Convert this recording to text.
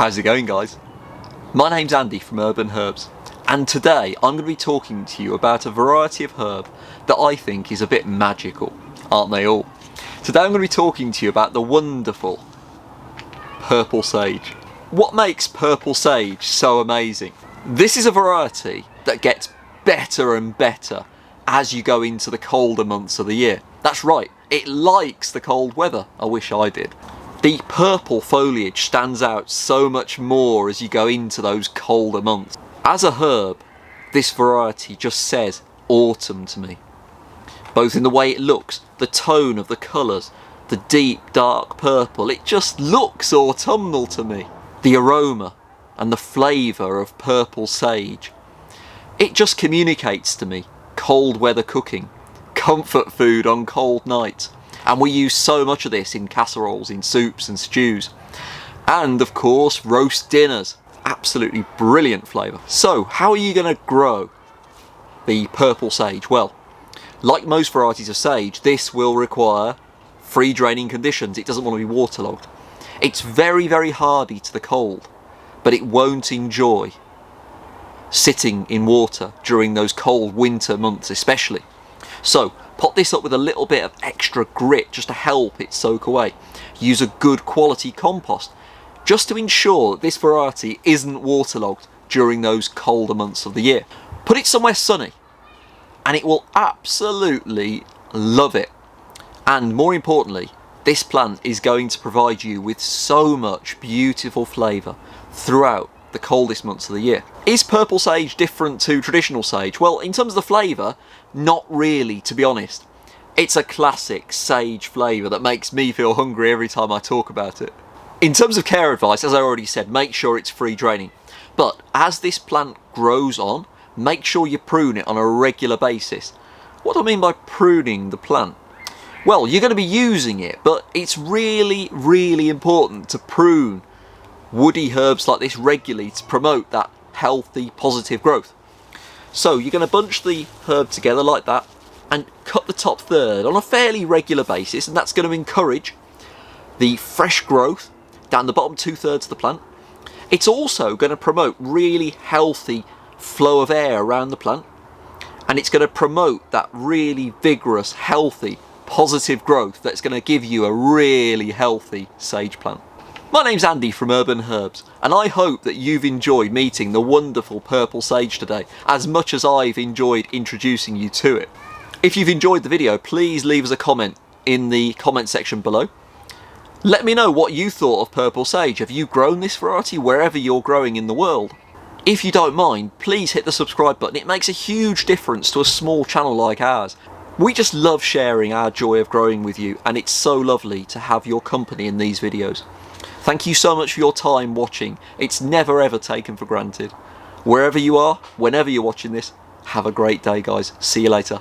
How's it going, guys? My name's Andy from Urban Herbs, and today I'm going to be talking to you about a variety of herb that I think is a bit magical, aren't they all? Today I'm going to be talking to you about the wonderful purple sage. What makes purple sage so amazing? This is a variety that gets better and better as you go into the colder months of the year. That's right, it likes the cold weather. I wish I did. The purple foliage stands out so much more as you go into those colder months. As a herb, this variety just says autumn to me. Both in the way it looks, the tone of the colours, the deep dark purple, it just looks autumnal to me. The aroma and the flavour of purple sage, it just communicates to me cold weather cooking, comfort food on cold nights. And we use so much of this in casseroles, in soups and stews. And of course, roast dinners. Absolutely brilliant flavour. So, how are you going to grow the purple sage? Well, like most varieties of sage, this will require free draining conditions. It doesn't want to be waterlogged. It's very, very hardy to the cold, but it won't enjoy sitting in water during those cold winter months especially. So, pot this up with a little bit of extra grit just to help it soak away. Use a good quality compost just to ensure that this variety isn't waterlogged during those colder months of the year. Put it somewhere sunny and it will absolutely love it. And more importantly, this plant is going to provide you with so much beautiful flavour throughout the coldest months of the year. Is purple sage different to traditional sage? Well, in terms of the flavour, not really, to be honest. It's a classic sage flavour that makes me feel hungry every time I talk about it. In terms of care advice, as I already said, make sure it's free draining. But as this plant grows on, make sure you prune it on a regular basis. What do I mean by pruning the plant? Well, you're going to be using it, but it's really, really important to prune woody herbs like this regularly to promote that healthy, positive growth. So you're going to bunch the herb together like that and cut the top third on a fairly regular basis, and that's going to encourage the fresh growth down the bottom 2/3 of the plant. It's also going to promote really healthy flow of air around the plant, and it's going to promote that really vigorous, healthy, positive growth that's going to give you a really healthy sage plant. My name's Andy from Urban Herbs, and I hope that you've enjoyed meeting the wonderful purple sage today as much as I've enjoyed introducing you to it. If you've enjoyed the video, please leave us a comment in the comment section below. Let me know what you thought of purple sage. Have you grown this variety wherever you're growing in the world? If you don't mind, please hit the subscribe button. It makes a huge difference to a small channel like ours. We just love sharing our joy of growing with you, and it's so lovely to have your company in these videos. Thank you so much for your time watching. It's never ever taken for granted. Wherever you are, whenever you're watching this, have a great day, guys. See you later.